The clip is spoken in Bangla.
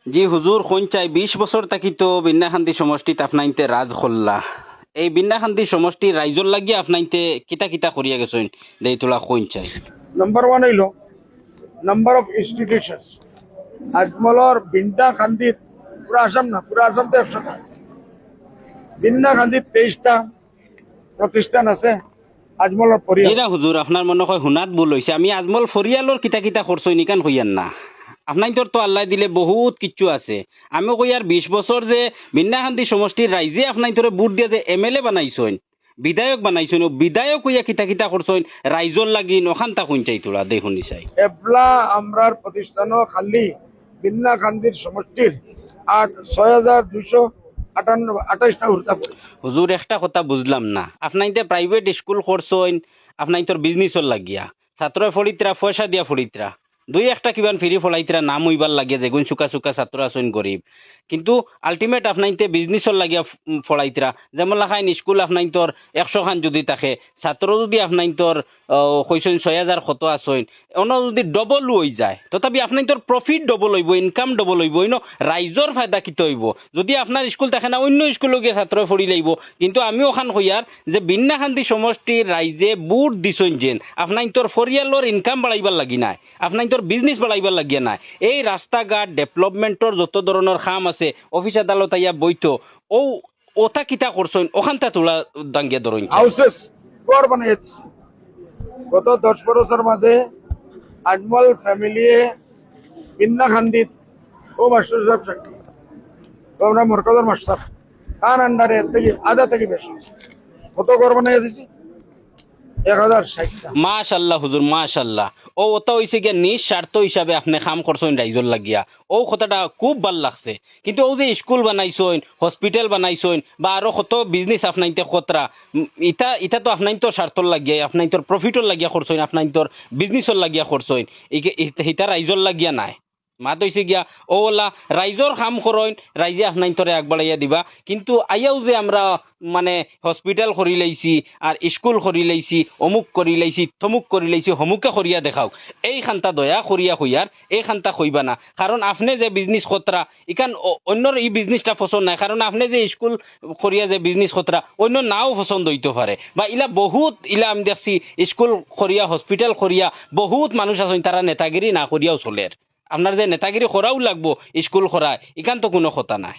জি হুজুর কোন চাই 20 বছর থাকি তো বিন্যাখান্তি সমষ্টিত আপনাইতে রাজ খোল্লা এই বিন্যাখান্তি সমষ্টির রাইজর লাগিয়ে আপনাইতে কিতা কিতা করিয়া গেছেন দেই তোলা কোন চাই। নাম্বার ওয়ান হইল নাম্বার অফ ইনস্টিটিউশনস। আজমলর বিন্টা খান্দিত পুরা আসাম না, পুরা আসাম তো 100টা, বিন্না খান্দিত 23টা প্রতিষ্ঠান আছে। আজমলর পরিয়াল যেটা হুজুর আপনার মনে হয় হুনাত ভুল হয়েছে, আমি আজমল ফরিয়ালর কিতা কিতা করছই নিকান হইয়ান না। আপনার তোর তো আল্লাহ দিলে বহুত কিচ্ছু আছে। আমি কই আর 20 বছর যে বিন্যাখান্তি সমষ্টির রাইজে আপনার তোরে বুট দিয়ে যে MLA বানাইছইন, বিধায়ক বানাইছইন, ও বিধায়ক হইয়া কিতা কিতা করছইন রাইজর লাগি নখান্তা কোন চাই তোলা দেখুন চাই। এবলা আমরার প্রতিষ্ঠানও খালি বিন্না খান্দির সমষ্টির 6,258টা হুরতা পড়ে। হুজুর একটা কথা বুঝলাম না, আপনাইতে প্রাইভেট স্কুল করছইন আপনাই তোর বিজনেসর লাগিয়া, ছাত্র ফড়িতরা পয়সা দিয়া ফড়িতরা দুই একটা কিবান ফিরি ফলাইতরা নাম হইবার লাগিয়া যেগুন চুকা চুকা ছাত্র আছেন গরিব, কিন্তু আলটিমেট আপনাইতে বিজনেসর লাগিয়া ফলাইতরা। যেমন লাখাইন স্কুল আপনাই তোর 100 খান যদি থাকে, ছাত্র যদি আপনাই তোর কইসইন 6,000 কত আসইন, অন্য যদি ডবল হয়ে যায় তথাপি আপনার তোর প্রফিট ডবল হইব, ইনকাম ডবল হইব, ইনো রাইজর ফায়দা কিতে হইব। যদি আপনার স্কুল থাকে না অন্য স্কুলে গিয়ে ছাত্র পড়ি লাইব। কিন্তু আমিও খান হইয়ার যে বিন্যাখান্তি সমষ্টির রাইজে বুট দিছইন যেন আপনার তোর ফরিয়ালর ইনকাম বাড়াইবার লাগি নাই, আপনার তোর বিজনেস বাড়াইবার লাগিয়া নাই। এই রাস্তাঘাট ডেভেলপমেন্টর যত ধরনের কাম আছে, অফিস আদালত আইয়া বইতো ও ওটা কিতা করছইন ওখানটা তোলা দাঙ্গিয়া ধরইন। হাউসেস ঘর বানাই দিচ্ছে গত 10 বছর মাঝে। আজমল ফ্যামিলি বিন্না খান্দিত ও মাস্টার সাহেব চাকরি, তো আমরা মরকজের মাস্টার তার আন্ডারে থেকে আধা থেকে বেশি কত ঘর বানাই দিছি, 1,060টা। মাশাল্লাহ হুজুর মাশাল্লাহ। ও ওটা হইছে গিয়া নিজ স্বার্থ হিসাবে আপনি কাম করছেন রাইজর লাগিয়া, ও কথাটা খুব ভাল লাগছে। কিন্তু ও যে স্কুল বানাইছেন, হসপিটাল বানাইছেন, বা আরো কত বিজনেস আপনাইতে খতরা, ইটা ইটা তো আপনাই তো স্বার্থর লাগিয়া, আপনাই তোর প্রফিটর লাগিয়া করছেন, আপনাই তোর বিজনেসর লাগিয়া করছেন, ইটা রাইজর লাগিয়া নাই। মাত হইছে গিয়া ওলা রাইজর কাম করেন, রাইজে আপনাই তোরে আগবাড়াইয়া দিবা। কিন্তু আইয়াও যে আমরা মানে হসপিটাল করি লাইছি আর স্কুল করি লাইছি, অমুক করি লাইছি, থমুক করি লাইছি, হমুকে করিয়া দেখাও, এই খান্তা দয়া করিয়া হইয়ার এই খান্তা কইবা না। কারণ আপনি যে বিজনেস খতরা ইখান অন্যর এই বিজনেসটা পছন্দ নাই, কারণ আপনি যে স্কুল করিয়া যে বিজনেস খতরা অন্য নাও পছন্দ হইতে পারে। বা ইলা বহুত ইলা আমি দেখছি স্কুল করিয়া হসপিটাল করিয়া বহুত মানুষ আছেন তারা নেতাগিরি না করিয়াও চলের। আপনার যে নেতাগিরি করাও লাগবো স্কুল করায়, ইখান তো কোনো কথা নাই।